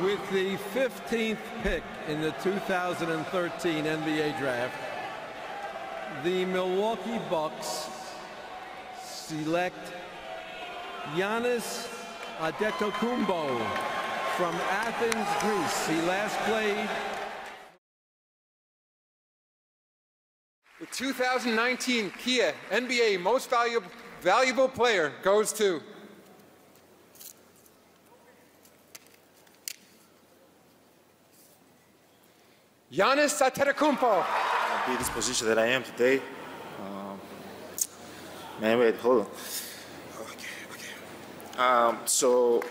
With the 15th pick in the 2013 NBA draft, the Milwaukee Bucks select Giannis Antetokounmpo from Athens, Greece. He last played. The 2019 Kia NBA Most Valuable Player goes to Giannis Antetokounmpo. Be in this position that I am today. Man, wait, hold on. Okay. So the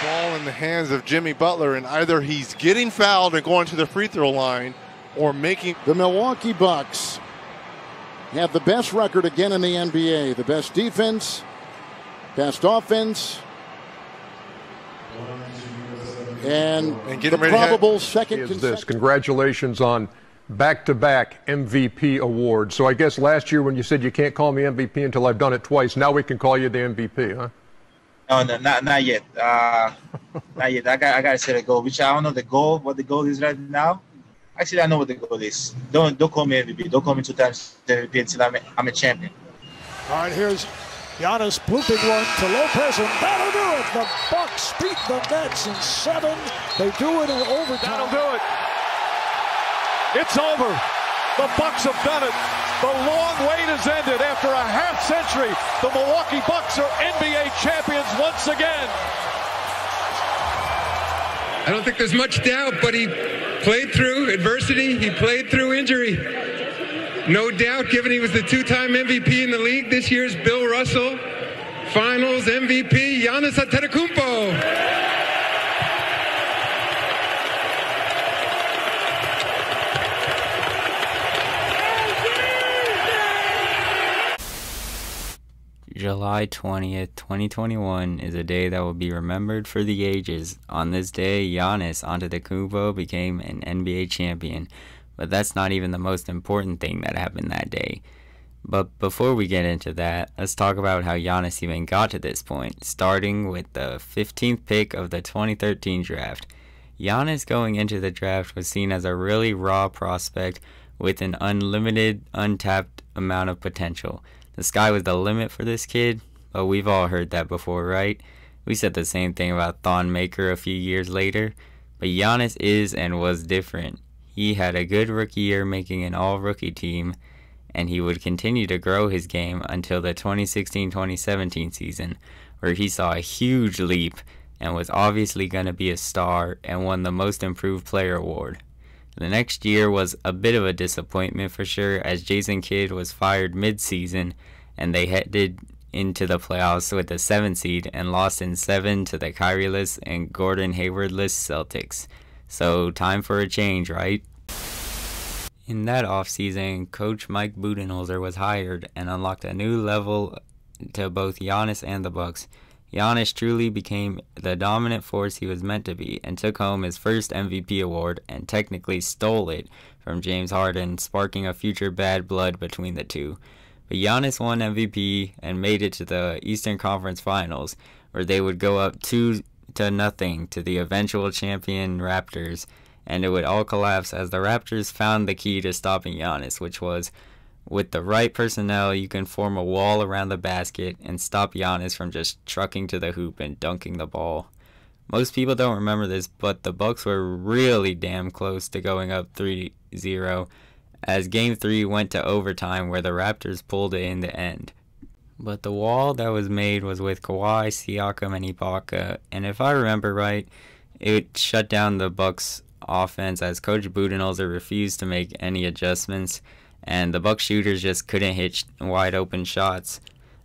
ball in the hands of Jimmy Butler, and either he's getting fouled and going to the free throw line or making. The Milwaukee Bucks have the best record again in the NBA, the best defense, best offense, and the probable second consecutive. Congratulations on back-to-back MVP awards. So I guess last year when you said you can't call me MVP until I've done it twice, now we can call you the MVP, huh? No, not yet. Not yet. I got to set a goal, which I don't know what the goal is right now. Actually, I know what the goal is. Don't call me MVP. Don't call me 2 times MVP until I'm a champion. All right, here's Giannis blooping one to Lopez, and that'll do it. The Bucks beat the Nets in 7. They do it in overtime. That'll do it. It's over. The Bucks have done it. The long wait has ended. After a half century, the Milwaukee Bucks are NBA champions once again. I don't think there's much doubt, but he played through adversity. He played through injury. No doubt, given he was the 2-time MVP in the league. This year's Bill Russell. Finals MVP, Giannis Antetokounmpo. July 20th, 2021 is a day that will be remembered for the ages. On this day, Giannis Antetokounmpo became an NBA champion. But that's not even the most important thing that happened that day. But before we get into that, let's talk about how Giannis even got to this point, starting with the 15th pick of the 2013 draft. Giannis going into the draft was seen as a really raw prospect with an unlimited, untapped amount of potential. The sky was the limit for this kid, but we've all heard that before, right? We said the same thing about Thon Maker a few years later, but Giannis is and was different. He had a good rookie year making an all-rookie team, and he would continue to grow his game until the 2016-2017 season, where he saw a huge leap and was obviously going to be a star and won the Most Improved Player award. The next year was a bit of a disappointment for sure, as Jason Kidd was fired mid-season and they headed into the playoffs with the 7th seed and lost in 7 to the Kyrie-less and Gordon Hayward-less Celtics. So time for a change, right? In that offseason, Coach Mike Budenholzer was hired and unlocked a new level to both Giannis and the Bucks. Giannis truly became the dominant force he was meant to be and took home his first MVP award and technically stole it from James Harden, sparking a future bad blood between the two. But Giannis won MVP and made it to the Eastern Conference Finals, where they would go up 2-0 to the eventual champion Raptors, and it would all collapse as the Raptors found the key to stopping Giannis, which was, with the right personnel, you can form a wall around the basket and stop Giannis from just trucking to the hoop and dunking the ball. Most people don't remember this, but the Bucks were really damn close to going up 3-0, as Game 3 went to overtime where the Raptors pulled it in the end. But the wall that was made was with Kawhi, Siakam, and Ibaka, and if I remember right, it shut down the Bucks' offense as Coach Budenholzer refused to make any adjustments, and the Bucks shooters just couldn't hit wide open shots.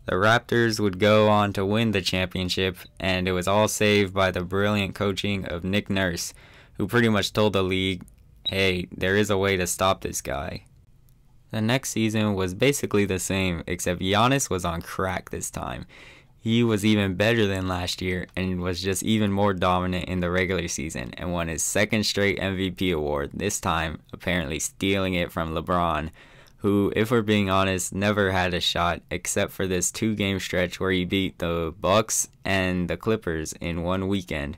The Raptors would go on to win the championship, and it was all saved by the brilliant coaching of Nick Nurse, who pretty much told the league, hey, there is a way to stop this guy. The next season was basically the same, except Giannis was on crack this time. He was even better than last year and was just even more dominant in the regular season and won his second straight MVP award, this time apparently stealing it from LeBron, who, if we're being honest, never had a shot except for this 2-game stretch where he beat the Bucks and the Clippers in one weekend.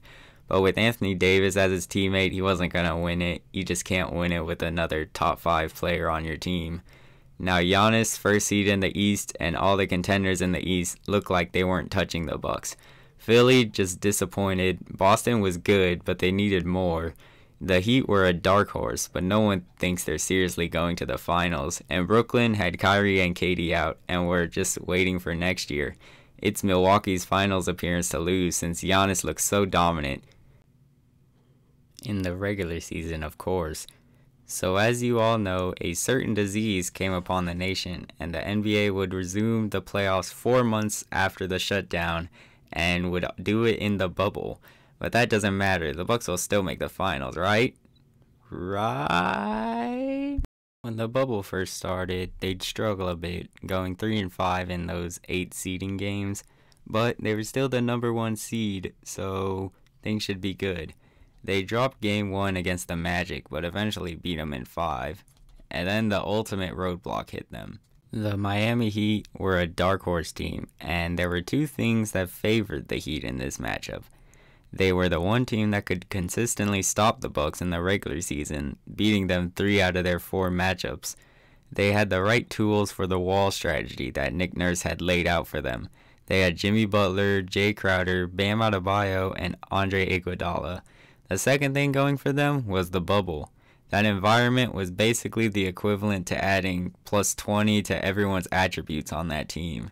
But with Anthony Davis as his teammate, he wasn't going to win it. You just can't win it with another top 5 player on your team. Now, Giannis, first seed in the East, and all the contenders in the East look like they weren't touching the Bucks. Philly just disappointed. Boston was good, but they needed more. The Heat were a dark horse, but no one thinks they're seriously going to the finals. And Brooklyn had Kyrie and KD out, and we're just waiting for next year. It's Milwaukee's finals appearance to lose since Giannis looks so dominant. In the regular season, of course. So as you all know, a certain disease came upon the nation, and the NBA would resume the playoffs 4 months after the shutdown and would do it in the bubble. But that doesn't matter. The Bucks will still make the finals, right? Right? When the bubble first started, they'd struggle a bit, going 3-5 in those 8 seeding games, but they were still the number 1 seed, so things should be good. They dropped Game 1 against the Magic, but eventually beat them in 5. And then the ultimate roadblock hit them. The Miami Heat were a dark horse team, and there were 2 things that favored the Heat in this matchup. They were the one team that could consistently stop the Bucks in the regular season, beating them 3 out of their 4 matchups. They had the right tools for the wall strategy that Nick Nurse had laid out for them. They had Jimmy Butler, Jay Crowder, Bam Adebayo, and Andre Iguodala. The second thing going for them was the bubble. That environment was basically the equivalent to adding plus 20 to everyone's attributes on that team.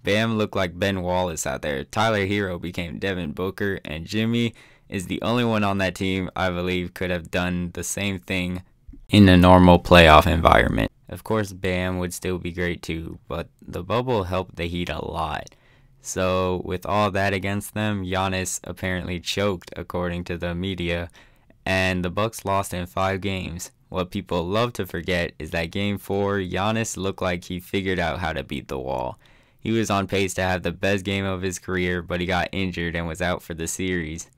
Bam looked like Ben Wallace out there, Tyler Hero became Devin Booker, and Jimmy is the only one on that team I believe could have done the same thing in a normal playoff environment. Of course, Bam would still be great too, but the bubble helped the Heat a lot. So, with all that against them, Giannis apparently choked, according to the media, and the Bucks lost in 5 games. What people love to forget is that Game 4, Giannis looked like he figured out how to beat the wall. He was on pace to have the best game of his career, but he got injured and was out for the series.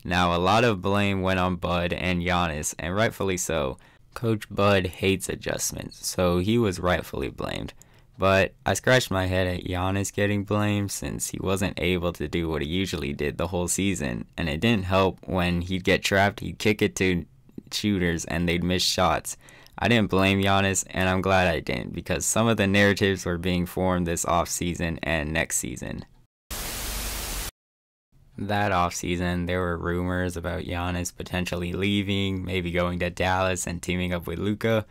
Now, a lot of blame went on Bud and Giannis, and rightfully so. Coach Bud hates adjustments, so he was rightfully blamed. But I scratched my head at Giannis getting blamed since he wasn't able to do what he usually did the whole season, and it didn't help when he'd get trapped, he'd kick it to shooters and they'd miss shots. I didn't blame Giannis, and I'm glad I didn't, because some of the narratives were being formed this offseason and next season. That offseason, there were rumors about Giannis potentially leaving, maybe going to Dallas and teaming up with Luka.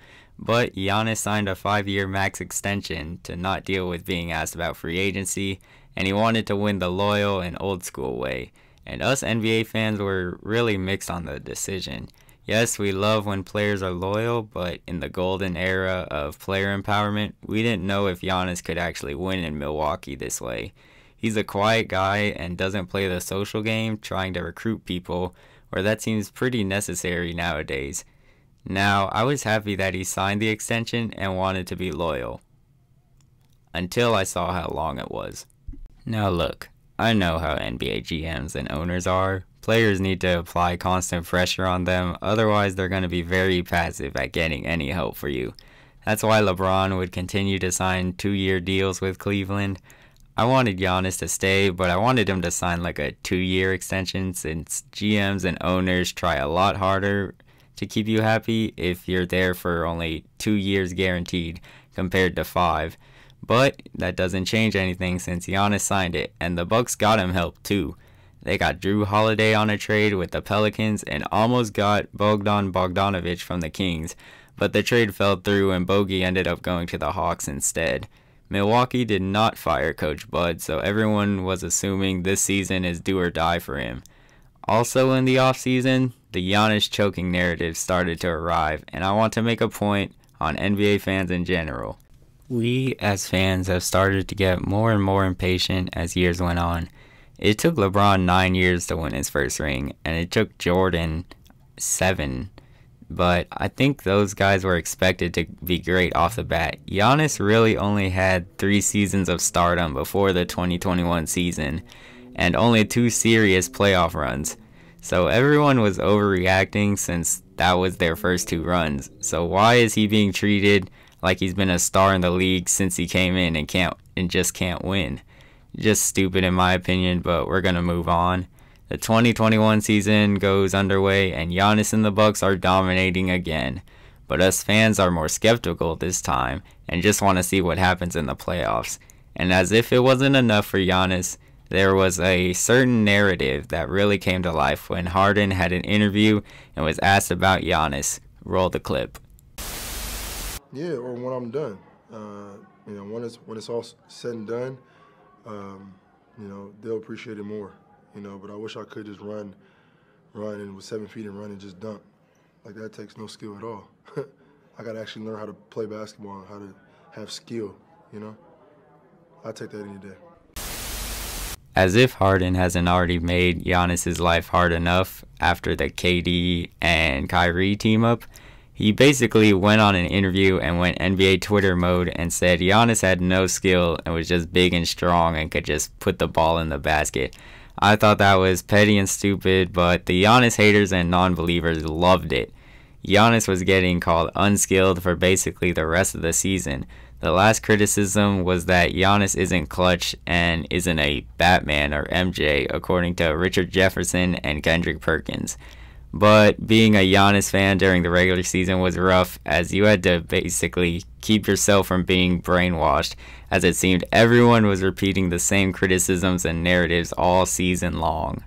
But Giannis signed a 5-year max extension to not deal with being asked about free agency, and he wanted to win the loyal and old school way. And us NBA fans were really mixed on the decision. Yes, we love when players are loyal, but in the golden era of player empowerment, we didn't know if Giannis could actually win in Milwaukee this way. He's a quiet guy and doesn't play the social game trying to recruit people, where that seems pretty necessary nowadays. Now, I was happy that he signed the extension and wanted to be loyal. Until I saw how long it was. Now look, I know how NBA GMs and owners are. Players need to apply constant pressure on them, otherwise they're going to be very passive at getting any help for you. That's why LeBron would continue to sign 2-year deals with Cleveland. I wanted Giannis to stay, but I wanted him to sign like a 2-year extension since GMs and owners try a lot harder to keep you happy if you're there for only 2 years guaranteed compared to 5. But that doesn't change anything since Giannis signed it, and the Bucks got him help too. They got Drew Holiday on a trade with the Pelicans and almost got Bogdan Bogdanovic from the Kings, but the trade fell through and Bogey ended up going to the Hawks instead. Milwaukee did not fire Coach Bud, so everyone was assuming this season is do or die for him. Also in the offseason, the Giannis choking narrative started to arrive, and I want to make a point on NBA fans in general. We, as fans, have started to get more and more impatient as years went on. It took LeBron 9 years to win his first ring, and it took Jordan 7. but I think those guys were expected to be great off the bat. Giannis really only had 3 seasons of stardom before the 2021 season, and only 2 serious playoff runs. So everyone was overreacting since that was their first 2 runs. So why is he being treated like he's been a star in the league since he came in and just can't win? Just stupid in my opinion, but we're going to move on. The 2021 season goes underway and Giannis and the Bucks are dominating again. But us fans are more skeptical this time and just want to see what happens in the playoffs. And as if it wasn't enough for Giannis, there was a certain narrative that really came to life when Harden had an interview and was asked about Giannis. Roll the clip. Yeah, or when I'm done. When it's all said and done, they'll appreciate it more. But I wish I could just run and with 7 feet and run and just dunk. Like that takes no skill at all. I got to actually learn how to play basketball and how to have skill. I take that any day. As if Harden hasn't already made Giannis' life hard enough after the KD and Kyrie team up, he basically went on an interview and went NBA Twitter mode and said Giannis had no skill and was just big and strong and could just put the ball in the basket. I thought that was petty and stupid, but the Giannis haters and non-believers loved it. Giannis was getting called unskilled for basically the rest of the season. The last criticism was that Giannis isn't clutch and isn't a Batman or MJ, according to Richard Jefferson and Kendrick Perkins. But being a Giannis fan during the regular season was rough, as you had to basically keep yourself from being brainwashed, as it seemed everyone was repeating the same criticisms and narratives all season long.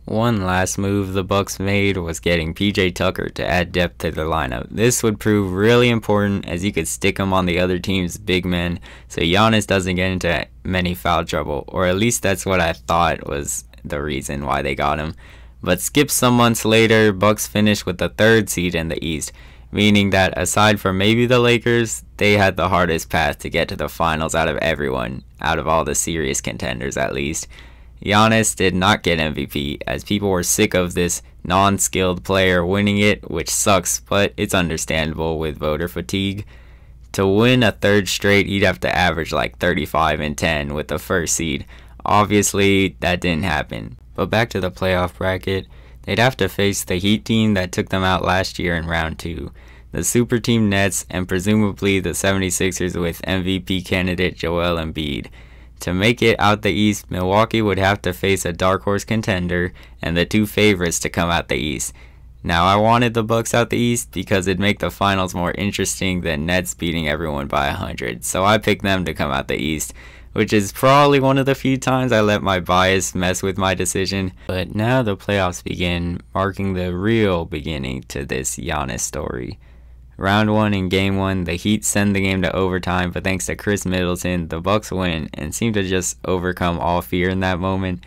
One last move the Bucks made was getting PJ Tucker to add depth to their lineup. This would prove really important, as you could stick him on the other team's big men so Giannis doesn't get into many foul trouble, or at least that's what I thought was the reason why they got him. But skip some months later, Bucks finished with the 3rd seed in the East, meaning that aside from maybe the Lakers, they had the hardest path to get to the finals out of everyone, out of all the serious contenders at least. Giannis did not get MVP, as people were sick of this non-skilled player winning it, which sucks, but it's understandable with voter fatigue. To win a 3rd straight, he'd have to average like 35 and 10 with the 1st seed. Obviously, that didn't happen. But back to the playoff bracket, they'd have to face the Heat team that took them out last year in round 2, the super team Nets, and presumably the 76ers with MVP candidate Joel Embiid. To make it out the East, Milwaukee would have to face a dark horse contender and the 2 favorites to come out the East. Now, I wanted the Bucks out the East because it'd make the finals more interesting than Nets beating everyone by 100, so I picked them to come out the East, which is probably one of the few times I let my bias mess with my decision. But now the playoffs begin, marking the real beginning to this Giannis story. Round 1 in Game 1, the Heat send the game to overtime, but thanks to Chris Middleton, the Bucks win and seem to just overcome all fear in that moment.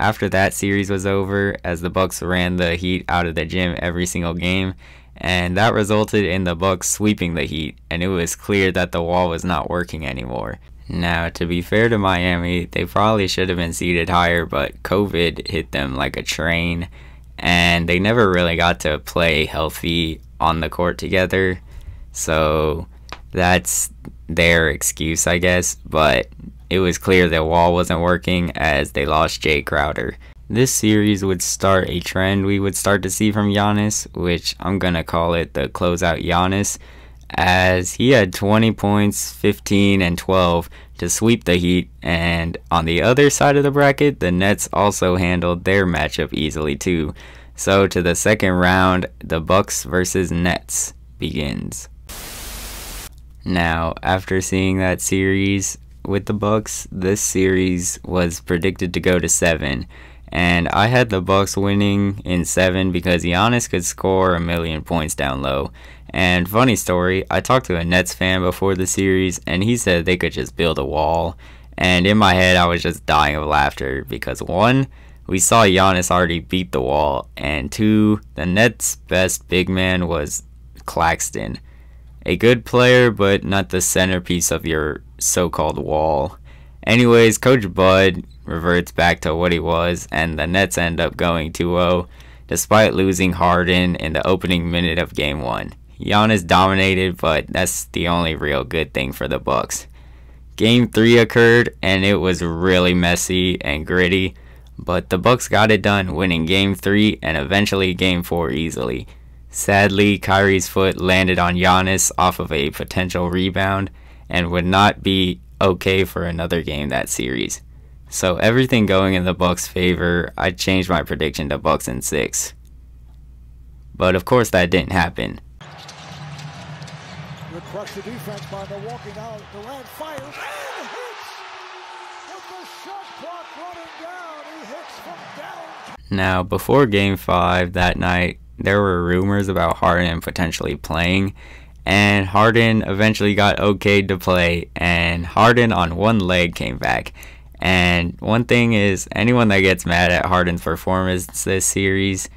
After that series was over, as the Bucks ran the Heat out of the gym every single game, and that resulted in the Bucks sweeping the Heat, and it was clear that the wall was not working anymore. Now, to be fair to Miami, they probably should have been seeded higher, but COVID hit them like a train, and they never really got to play healthy on the court together, so that's their excuse, I guess. But it was clear the wall wasn't working, as they lost Jay Crowder. This series would start a trend we would start to see from Giannis, which I'm gonna call it the closeout Giannis, as he had 20 points, 15, and 12 to sweep the Heat, and on the other side of the bracket, the Nets also handled their matchup easily too. So to the second round, the Bucks versus Nets begins. Now, after seeing that series with the Bucks, this series was predicted to go to 7, and I had the Bucks winning in 7 because Giannis could score a million points down low. And funny story, I talked to a Nets fan before the series, and he said they could just build a wall. And in my head, I was just dying of laughter because 1, we saw Giannis already beat the wall, and 2, the Nets' best big man was Claxton. A good player, but not the centerpiece of your so-called wall. Anyways, Coach Bud reverts back to what he was, and the Nets end up going 2-0. despite losing Harden in the opening minute of Game 1. Giannis dominated, but that's the only real good thing for the Bucks. Game 3 occurred, and it was really messy and gritty, but the Bucks got it done, winning Game 3 and eventually Game 4 easily. Sadly, Kyrie's foot landed on Giannis off of a potential rebound and would not be okay for another game that series. So everything going in the Bucks' favor, I changed my prediction to Bucks in 6. But of course that didn't happen. Good crush the defense by Milwaukee. Now Durant fires and hits with the shot clock running down. He hits from down. Now, before Game 5 that night, there were rumors about Harden potentially playing, and Harden eventually got okayed to play, and Harden on one leg came back. And one thing is, anyone that gets mad at Harden's performance this series,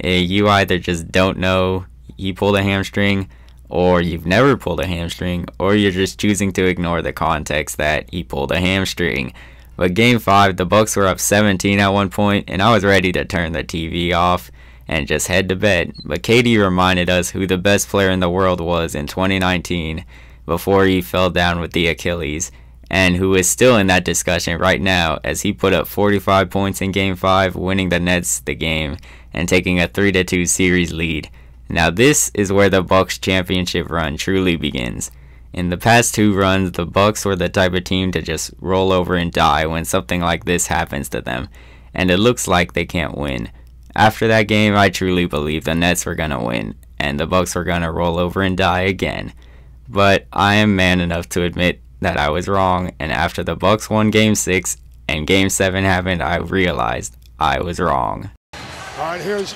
you either just don't know he pulled a hamstring, or you've never pulled a hamstring, or you're just choosing to ignore the context that he pulled a hamstring. But Game 5, the Bucks were up 17 at one point, and I was ready to turn the TV off and just head to bed. But KD reminded us who the best player in the world was in 2019 before he fell down with the Achilles, and who is still in that discussion right now as he put up 45 points in Game 5, winning the Nets the game and taking a 3-2 series lead. Now this is where the Bucks championship run truly begins. In the past 2 runs, the Bucks were the type of team to just roll over and die when something like this happens to them, and it looks like they can't win. After that game, I truly believed the Nets were gonna win, and the Bucks were gonna roll over and die again. But I am man enough to admit that I was wrong, and after the Bucks won Game 6 and Game 7 happened, I realized I was wrong. All right, here's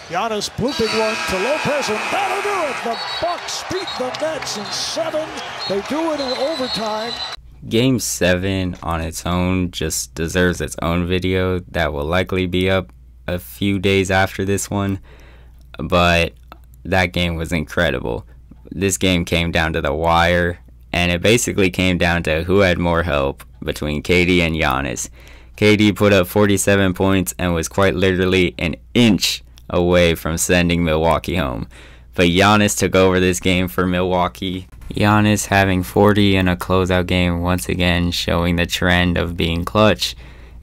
Giannis blooping one to Lopez, and that'll do it. The Bucks beat the Nets in 7. They do it in overtime. Game 7 on its own just deserves its own video that will likely be up a few days after this one, but that game was incredible. This game came down to the wire, and it basically came down to who had more help between KD and Giannis. KD put up 47 points and was quite literally an inch away from sending Milwaukee home, but Giannis took over this game for Milwaukee. Giannis having 40 in a closeout game, once again showing the trend of being clutch.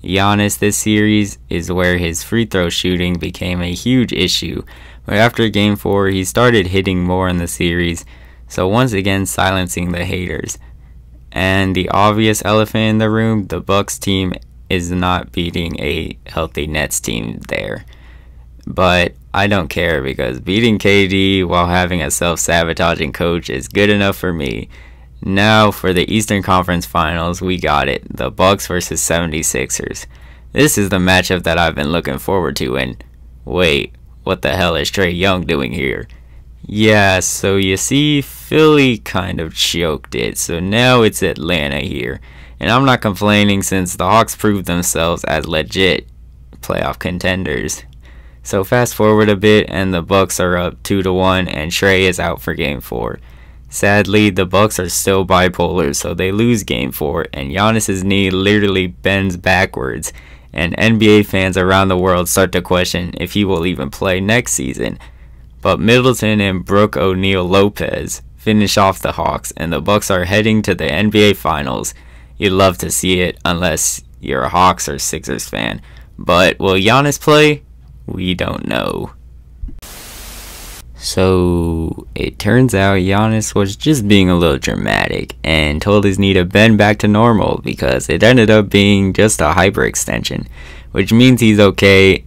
Giannis this series is where his free throw shooting became a huge issue, but after Game 4 he started hitting more in the series, so once again silencing the haters. And the obvious elephant in the room, the Bucks team is not beating a healthy Nets team there. But I don't care, because beating KD while having a self-sabotaging coach is good enough for me. Now for the Eastern Conference Finals, we got it. The Bucks versus 76ers. This is the matchup that I've been looking forward to, and wait, what the hell is Trae Young doing here? Yeah, so you see, Philly kind of choked it, so now it's Atlanta here. And I'm not complaining since the Hawks proved themselves as legit playoff contenders. So fast forward a bit and the Bucks are up 2-1 and Trae is out for Game 4. Sadly, the Bucks are still bipolar, so they lose Game 4 and Giannis' knee literally bends backwards, and NBA fans around the world start to question if he will even play next season. But Middleton and Brooke O'Neal-Lopez finish off the Hawks, and the Bucks are heading to the NBA Finals. You'd love to see it unless you're a Hawks or Sixers fan. But will Giannis play? We don't know. So it turns out Giannis was just being a little dramatic and told his knee to bend back to normal because it ended up being just a hyperextension, which means he's okay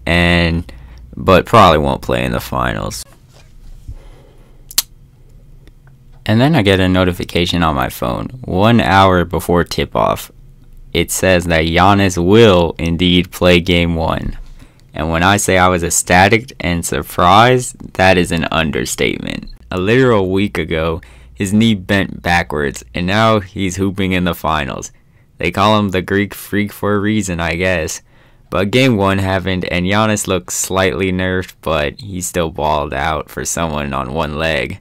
but probably won't play in the finals. And then I get a notification on my phone 1 hour before tip-off. It says that Giannis will indeed play Game 1. And when I say I was ecstatic and surprised, that is an understatement. A literal week ago, his knee bent backwards, and now he's hooping in the finals. They call him the Greek Freak for a reason, I guess. But Game 1 happened, and Giannis looked slightly nerfed, but he still balled out for someone on one leg.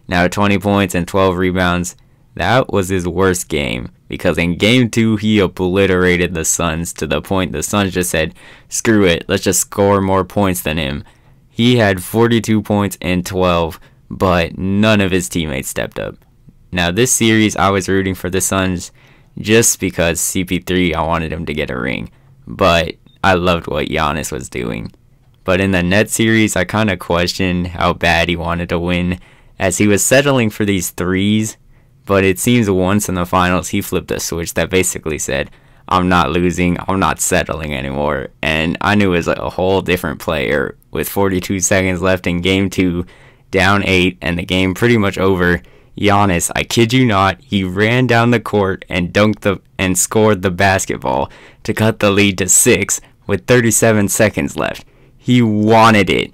Now 20 points and 12 rebounds, that was his worst game, because in Game 2 he obliterated the Suns to the point the Suns just said, screw it, let's just score more points than him. He had 42 points and 12, but none of his teammates stepped up. Now this series I was rooting for the Suns just because CP3, I wanted him to get a ring, but I loved what Giannis was doing. But in the Nets series, I kind of questioned how bad he wanted to win, as he was settling for these threes, but it seems once in the finals he flipped a switch that basically said, I'm not losing, I'm not settling anymore. And I knew it was a whole different player. With 42 seconds left in game 2, down 8, and the game pretty much over, Giannis, I kid you not, he ran down the court and and scored the basketball to cut the lead to 6 with 37 seconds left. He wanted it,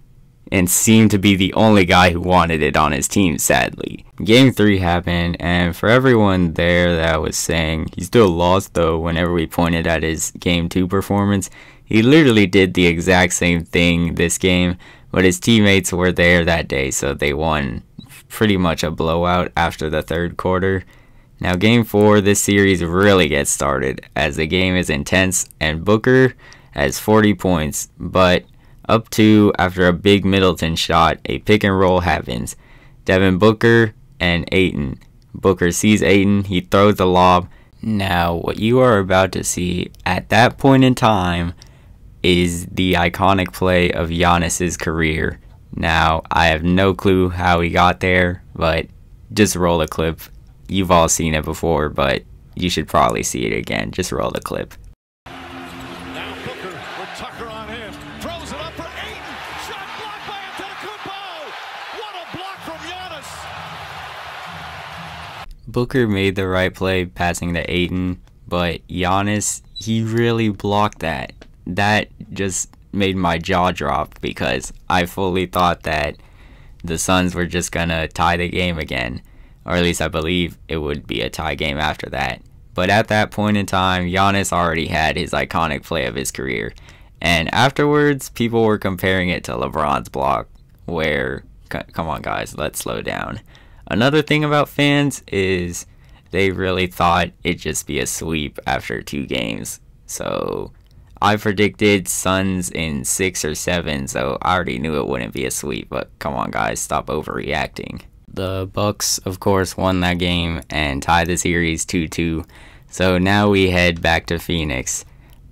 and seemed to be the only guy who wanted it on his team, sadly. Game 3 happened, and for everyone there that was saying he still lost though whenever we pointed at his Game 2 performance, he literally did the exact same thing this game, but his teammates were there that day, so they won pretty much a blowout after the third quarter. Now Game 4, this series really gets started, as the game is intense, and Booker has 40 points, but up 2 after a big Middleton shot, a pick and roll happens. Devin Booker and Ayton. Booker sees Ayton, he throws the lob. Now, what you are about to see at that point in time is the iconic play of Giannis's career. Now, I have no clue how he got there, but just roll the clip. You've all seen it before, but you should probably see it again. Just roll the clip. Now Booker with Tucker on him. Throws it up for Ayton. Shot blocked by Antetokounmpo. What a block from Giannis. Booker made the right play passing to Ayton, but Giannis, he really blocked that. That just made my jaw drop because I fully thought that the Suns were just gonna tie the game again, or at least I believe it would be a tie game after that. But at that point in time, Giannis already had his iconic play of his career, and afterwards people were comparing it to LeBron's block, where, come on guys, let's slow down. Another thing about fans is they really thought it'd just be a sweep after 2 games, so I predicted Suns in 6 or 7, so I already knew it wouldn't be a sweep, but come on guys, stop overreacting. The Bucks, of course, won that game and tied the series 2-2, so now we head back to Phoenix.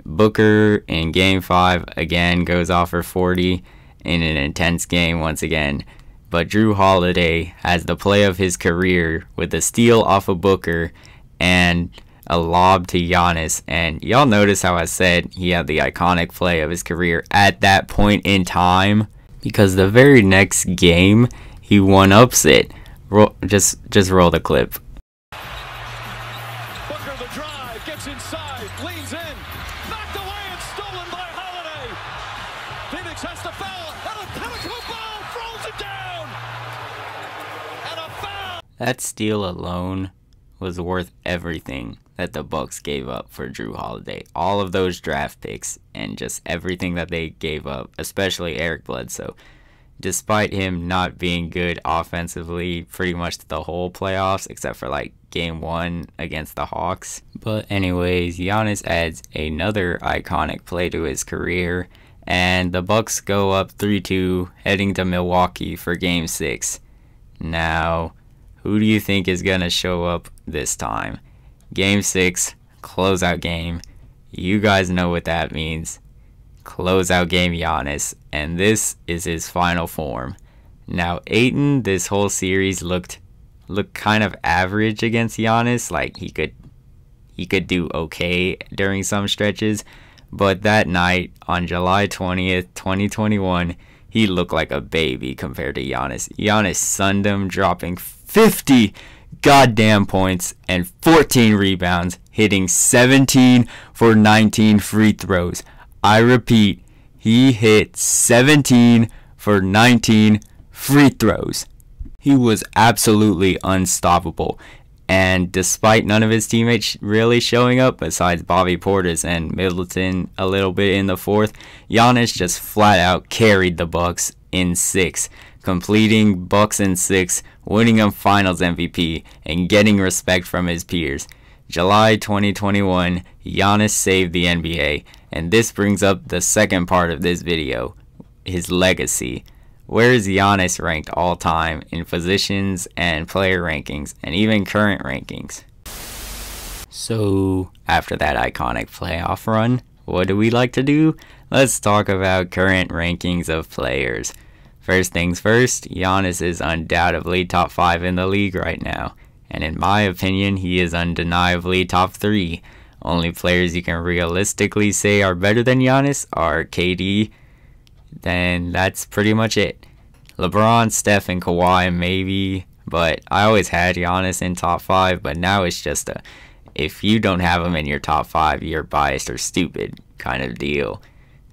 Booker in Game 5 again goes off for 40 in an intense game once again, but Jrue Holiday has the play of his career with a steal off of Booker and a lob to Giannis, and y'all notice how I said he had the iconic play of his career at that point in time, because the very next game he one-ups it. Just roll the clip. Booker the drive, gets inside, leans in, knocked away and stolen by Holiday. Phoenix has to foul, Antetokounmpo throws it down, and a foul. That steal alone was worth everything that the Bucks gave up for Jrue Holiday. All of those draft picks and just everything that they gave up, especially Eric Bledsoe. Despite him not being good offensively pretty much the whole playoffs, except for like Game 1 against the Hawks. But anyways, Giannis adds another iconic play to his career, and the Bucks go up 3-2, heading to Milwaukee for Game 6. Now, who do you think is going to show up this time? Game 6, closeout game. You guys know what that means. Closeout game Giannis, and this is his final form. Now Ayton this whole series looked kind of average against Giannis, like he could do okay during some stretches, but that night on July 20th, 2021, he looked like a baby compared to Giannis. Giannis sunned him, dropping 50 goddamn points and 14 rebounds, hitting 17 for 19 free throws. I repeat, he hit 17 for 19 free throws. He was absolutely unstoppable. And despite none of his teammates really showing up, besides Bobby Portis and Middleton a little bit in the fourth, Giannis just flat out carried the Bucks in 6, completing Bucks in 6, winning a Finals MVP, and getting respect from his peers. July 2021, Giannis saved the NBA, and this brings up the second part of this video, his legacy. Where is Giannis ranked all time in positions and player rankings and even current rankings? So, after that iconic playoff run, what do we like to do? Let's talk about current rankings of players. First things first, Giannis is undoubtedly top 5 in the league right now. And in my opinion, he is undeniably top 3. Only players you can realistically say are better than Giannis are KD. Then that's pretty much it. LeBron, Steph, and Kawhi maybe. But I always had Giannis in top 5. But now it's just a, if you don't have him in your top 5, you're biased or stupid kind of deal.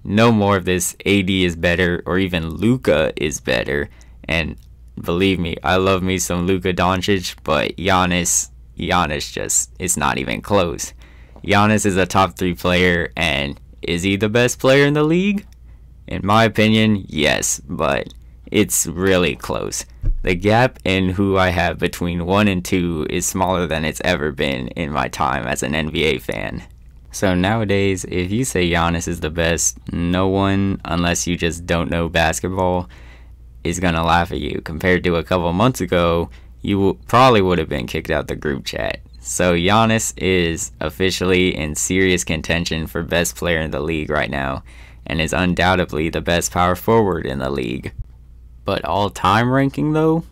No more of this AD is better or even Luka is better. And believe me, I love me some Luka Doncic, but Giannis just, it's not even close. Giannis is a top 3 player, and is he the best player in the league? In my opinion, yes, but it's really close. The gap in who I have between 1 and 2 is smaller than it's ever been in my time as an NBA fan. So nowadays, if you say Giannis is the best, no one, unless you just don't know basketball, is going to laugh at you. Compared to a couple months ago, you probably would have been kicked out the group chat. So Giannis is officially in serious contention for best player in the league right now, and is undoubtedly the best power forward in the league. But all-time ranking though?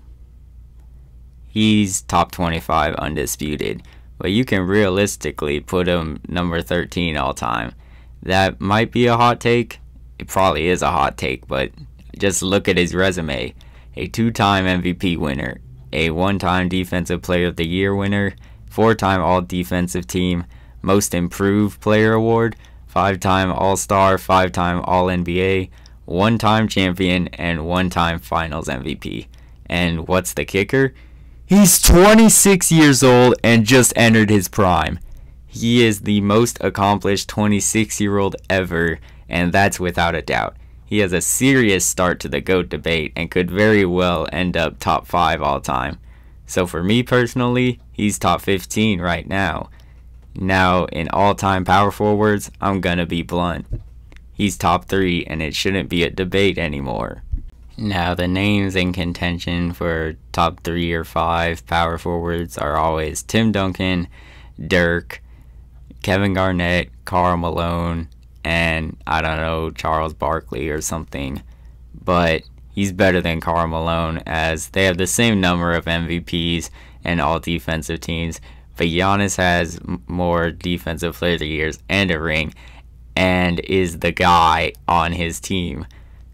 He's top 25 undisputed. But you can realistically put him number 13 all time. That might be a hot take. It probably is a hot take, but just look at his resume. A 2-time MVP winner, a 1-time Defensive Player of the Year winner, 4-time All-Defensive Team, Most Improved Player Award, 5-time All-Star, 5-time All-NBA, 1-time champion, and 1-time Finals MVP. And what's the kicker? He's 26 years old and just entered his prime. He is the most accomplished 26-year-old ever, and that's without a doubt. He has a serious start to the GOAT debate and could very well end up top 5 all time. So for me personally, he's top 15 right now. Now, in all-time power forwards, I'm gonna be blunt. He's top 3 and it shouldn't be a debate anymore. Now, the names in contention for top 3 or 5 power forwards are always Tim Duncan, Dirk, Kevin Garnett, Karl Malone, and I don't know, Charles Barkley or something. But he's better than Karl Malone as they have the same number of MVPs and all defensive teams. But Giannis has more defensive player of the years and a ring and is the guy on his team.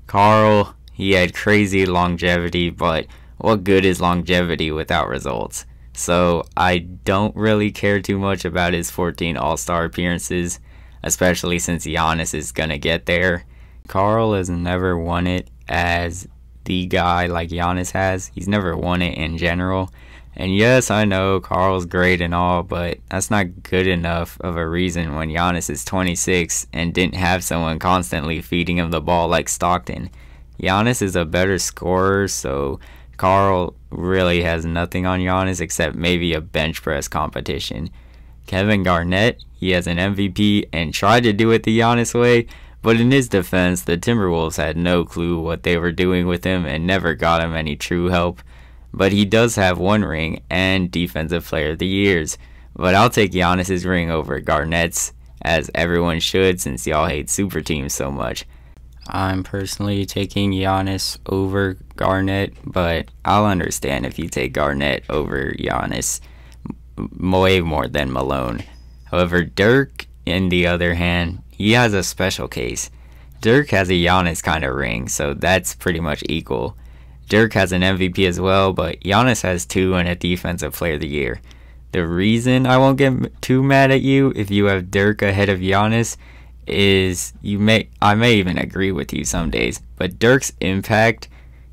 Karl, he had crazy longevity, but what good is longevity without results? So I don't really care too much about his 14 All-Star appearances, especially since Giannis is going to get there. Karl has never won it as the guy like Giannis has. He's never won it in general. And yes, I know Karl's great and all, but that's not good enough of a reason when Giannis is 26 and didn't have someone constantly feeding him the ball like Stockton. Giannis is a better scorer, so Karl really has nothing on Giannis except maybe a bench press competition. Kevin Garnett, he has an MVP and tried to do it the Giannis way, but in his defense, the Timberwolves had no clue what they were doing with him and never got him any true help. But he does have 1 ring and Defensive Player of the Years. But I'll take Giannis's ring over Garnett's, as everyone should since y'all hate super teams so much. I'm personally taking Giannis over Garnett, but I'll understand if you take Garnett over Giannis way more than Malone. However, Dirk, on the other hand, he has a special case. Dirk has a Giannis kind of ring, so that's pretty much equal. Dirk has an MVP as well, but Giannis has 2 and a Defensive Player of the Year. The reason I won't get too mad at you if you have Dirk ahead of Giannis is I may even agree with you some days, but Dirk's impact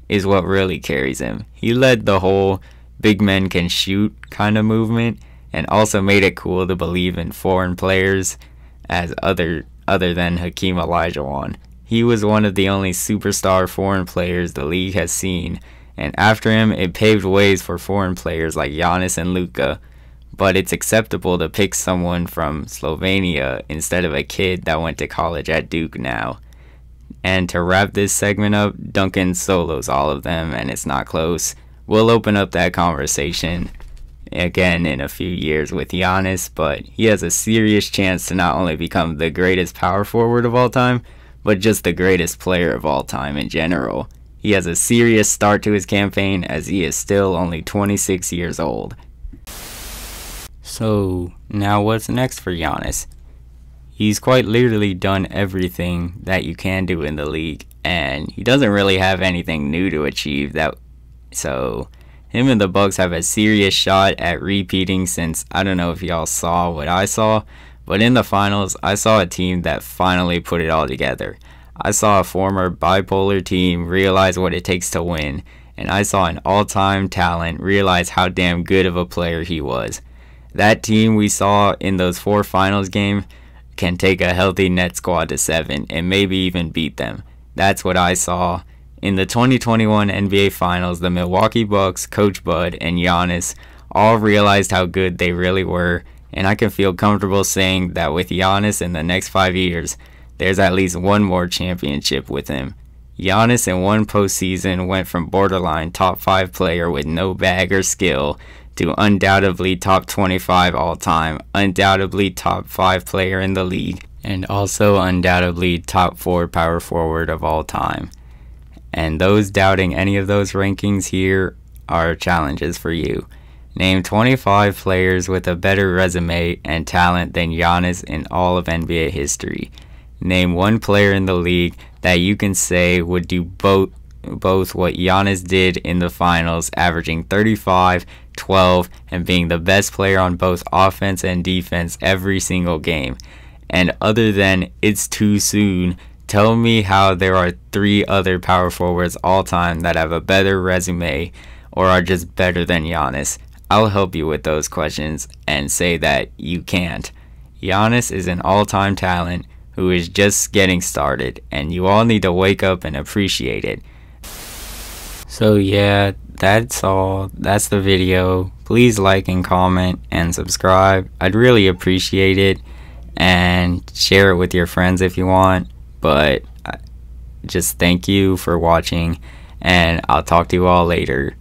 is what really carries him. He led the whole big men can shoot kind of movement and also made it cool to believe in foreign players as other than Hakeem Olajuwon. He was one of the only superstar foreign players the league has seen, and after him it paved ways for foreign players like Giannis and Luka. But it's acceptable to pick someone from Slovenia instead of a kid that went to college at Duke now. And to wrap this segment up, Duncan solos all of them, and it's not close. We'll open up that conversation again in a few years with Giannis, but he has a serious chance to not only become the greatest power forward of all time, but just the greatest player of all time in general. He has a serious start to his campaign as he is still only 26 years old. So, now what's next for Giannis? He's quite literally done everything that you can do in the league, and he doesn't really have anything new to achieve. So him and the Bucks have a serious shot at repeating, since I don't know if y'all saw what I saw, but in the finals, I saw a team that finally put it all together. I saw a former bipolar team realize what it takes to win, and I saw an all-time talent realize how damn good of a player he was. That team we saw in those 4 finals games can take a healthy net squad to 7 and maybe even beat them. That's what I saw. In the 2021 NBA Finals, the Milwaukee Bucks, Coach Bud, and Giannis all realized how good they really were, and I can feel comfortable saying that with Giannis in the next 5 years, there's at least one more championship with him. Giannis in one postseason went from borderline top 5 player with no bag or skill to undoubtedly top 25 all-time, undoubtedly top 5 player in the league, and also undoubtedly top 4 power forward of all time. And those doubting any of those rankings, here are challenges for you. Name 25 players with a better resume and talent than Giannis in all of NBA history. Name one player in the league that you can say would do both what Giannis did in the finals, averaging 35, 12, and being the best player on both offense and defense every single game. And other than it's too soon, tell me how there are 3 other power forwards all time that have a better resume or are just better than Giannis. I'll help you with those questions and say that you can't. Giannis is an all-time talent who is just getting started, and you all need to wake up and appreciate it. So yeah, that's all. That's the video. Please like and comment and subscribe. I'd really appreciate it, and share it with your friends if you want. But just thank you for watching, and I'll talk to you all later.